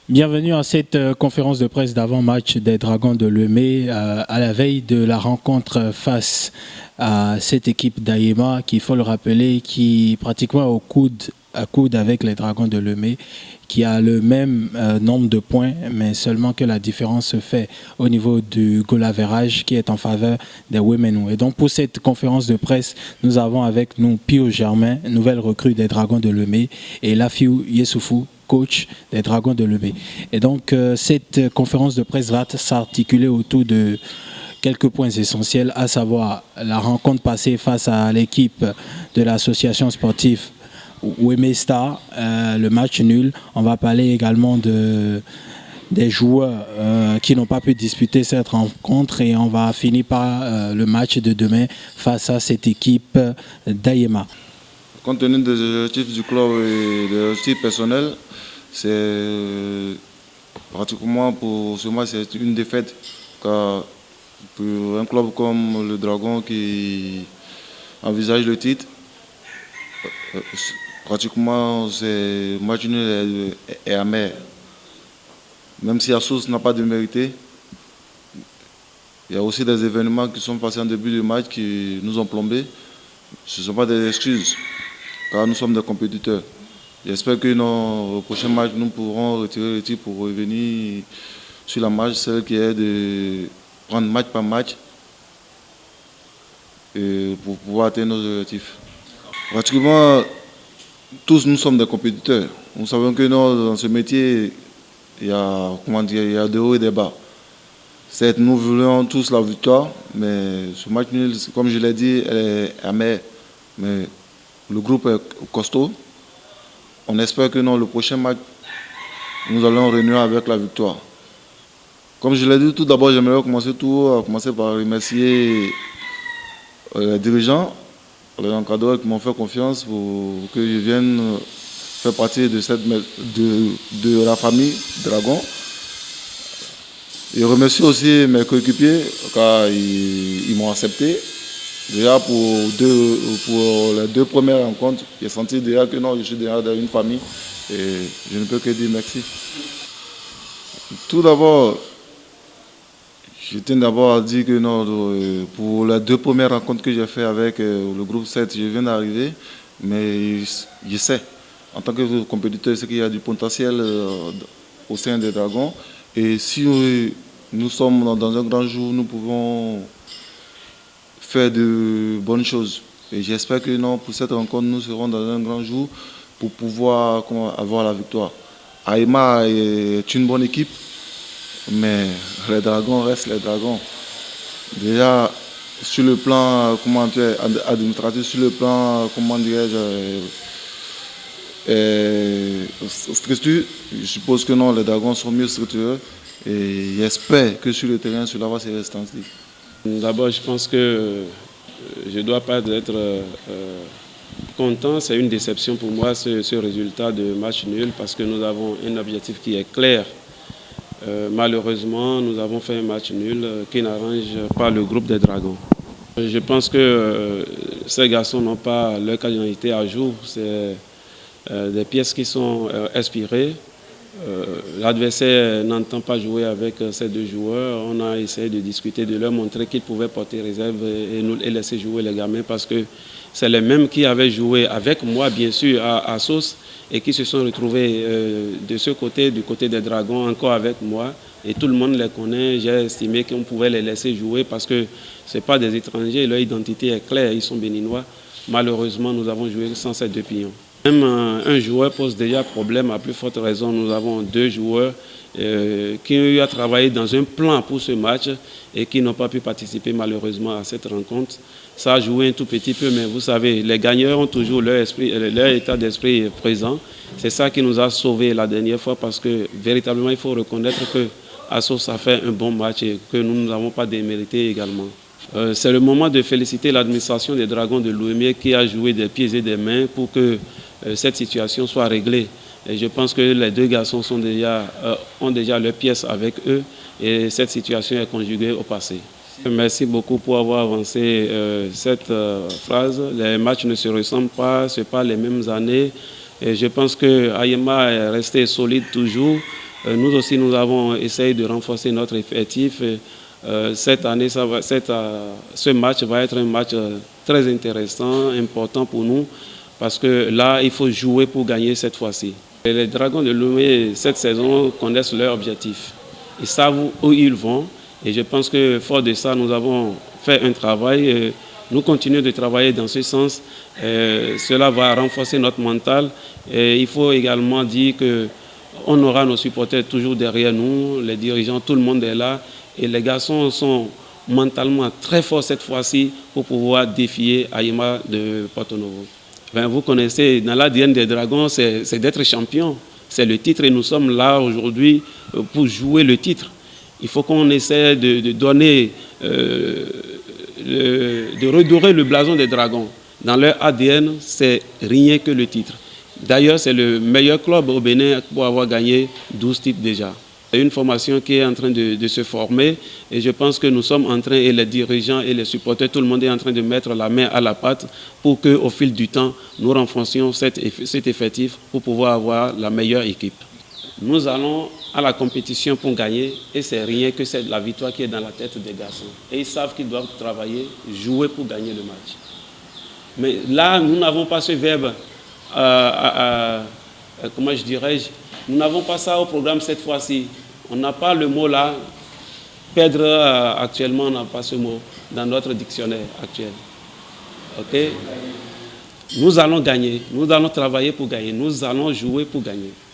Bienvenue à cette conférence de presse d'avant-match des Dragons de Lemay à la veille de la rencontre face à cette équipe d'Ayema qui, il faut le rappeler, qui pratiquement au coude à coude avec les Dragons de Lemay, qui a le même nombre de points, mais seulement que la différence se fait au niveau du goal average qui est en faveur des Women. Et donc pour cette conférence de presse, nous avons avec nous Pio Germain, nouvelle recrue des Dragons de Lemay, et Lafiou Yessoufou, coach des Dragons de Lemay. Et donc cette conférence de presse va s'articuler autour de quelques points essentiels, à savoir la rencontre passée face à l'équipe de l'association sportive Wemé Star, le match nul. On va parler également des joueurs qui n'ont pas pu disputer cette rencontre et on va finir par le match de demain face à cette équipe d'Ayema. Compte tenu des objectifs du club et des objectifs personnels, c'est pratiquement pour ce match c'est une défaite. Car pour un club comme le Dragon qui envisage le titre, pratiquement ce match nul est amer. Même si Assos n'a pas de mérité, il y a aussi des événements qui sont passés en début de match qui nous ont plombés. Ce ne sont pas des excuses, car nous sommes des compétiteurs. J'espère que au prochain match, nous pourrons retirer le titre pour revenir sur la marche, celle qui est de prendre match par match et pour pouvoir atteindre nos objectifs. Pratiquement, tous nous sommes des compétiteurs. Nous savons que dans ce métier, il y a des hauts et des bas. Certes, nous voulons tous la victoire, mais ce match nul, comme je l'ai dit, est amer. Mais le groupe est costaud. On espère que le prochain match, nous allons renouer avec la victoire. Comme je l'ai dit, tout d'abord, j'aimerais commencer par remercier les dirigeants, les encadreurs qui m'ont fait confiance pour que je vienne faire partie de la famille Dragon. Je remercie aussi mes coéquipiers car ils m'ont accepté. Déjà pour les deux premières rencontres, j'ai senti déjà que je suis déjà dans une famille et je ne peux que dire merci. Tout d'abord, je tiens d'abord à dire que pour les deux premières rencontres que j'ai fait avec le groupe 7, je viens d'arriver, mais je sais, en tant que compétiteur, qu'il y a du potentiel au sein des Dragons. Et si nous sommes dans un grand jour, nous pouvons faire de bonnes choses. Et j'espère que pour cette rencontre, nous serons dans un grand jour pour pouvoir avoir la victoire. Ayema est une bonne équipe, mais les Dragons restent les Dragons. Déjà, sur le plan administratif, sur le plan, structure, je suppose que les Dragons sont mieux structurés et j'espère que sur le terrain, cela va se restancer. D'abord, je pense que je ne dois pas être content. C'est une déception pour moi, ce résultat de match nul, parce que nous avons un objectif qui est clair. Malheureusement, nous avons fait un match nul qui n'arrange pas le groupe des Dragons. Je pense que ces garçons n'ont pas leur qualité à jour. C'est des pièces qui sont expirées. L'adversaire n'entend pas jouer avec ces deux joueurs. On a essayé de discuter, de leur montrer qu'ils pouvaient porter réserve et laisser jouer les gamins parce que c'est les mêmes qui avaient joué avec moi, bien sûr, à Assos et qui se sont retrouvés de ce côté, du côté des Dragons, encore avec moi. Et tout le monde les connaît. J'ai estimé qu'on pouvait les laisser jouer parce que ce pas des étrangers. Leur identité est claire, ils sont béninois. Malheureusement, nous avons joué sans ces deux pions. Même un joueur pose déjà problème, à plus forte raison. Nous avons deux joueurs qui ont eu à travailler dans un plan pour ce match et qui n'ont pas pu participer malheureusement à cette rencontre. Ça a joué un tout petit peu, mais vous savez, les gagneurs ont toujours leur état d'esprit présent. C'est ça qui nous a sauvés la dernière fois parce que véritablement, il faut reconnaître que Assos a fait un bon match et que nous n'avons pas démérité également. C'est le moment de féliciter l'administration des Dragons de Louémier qui a joué des pieds et des mains pour que cette situation soit réglée. Et je pense que les deux garçons ont déjà leurs pièces avec eux et cette situation est conjuguée au passé. Merci beaucoup pour avoir avancé cette phrase. Les matchs ne se ressemblent pas, ce n'est pas les mêmes années. Et je pense que Ayema est resté solide toujours. Nous aussi, nous avons essayé de renforcer notre effectif. Cette année, ce match va être un match très intéressant, important pour nous, parce que là, il faut jouer pour gagner cette fois-ci. Les Dragons de Lomé, cette saison, connaissent leur objectif. Ils savent où ils vont, et je pense que fort de ça, nous avons fait un travail. Nous continuons de travailler dans ce sens. Cela va renforcer notre mental. Et il faut également dire qu'on aura nos supporters toujours derrière nous, les dirigeants, tout le monde est là. Et les garçons sont mentalement très forts cette fois-ci pour pouvoir défier Ayema de Porto Novo. Vous connaissez, dans l'ADN des Dragons, c'est d'être champion. C'est le titre et nous sommes là aujourd'hui pour jouer le titre. Il faut qu'on essaie de donner, de redorer le blason des Dragons. Dans leur ADN, c'est rien que le titre. D'ailleurs, c'est le meilleur club au Bénin pour avoir gagné 12 titres déjà. C'est une formation qui est en train de se former et je pense que nous sommes en train, et les dirigeants et les supporters, tout le monde est en train de mettre la main à la pâte pour qu'au fil du temps, nous renforcions cet effectif pour pouvoir avoir la meilleure équipe. Nous allons à la compétition pour gagner et c'est rien que c'est la victoire qui est dans la tête des garçons. Et ils savent qu'ils doivent travailler, jouer pour gagner le match. Mais là, nous n'avons pas ce verbe, comment je dirais-je, nous n'avons pas ça au programme cette fois-ci. On n'a pas le mot là. Perdre actuellement, on n'a pas ce mot dans notre dictionnaire actuel. Ok? Nous allons gagner. Nous allons travailler pour gagner. Nous allons jouer pour gagner.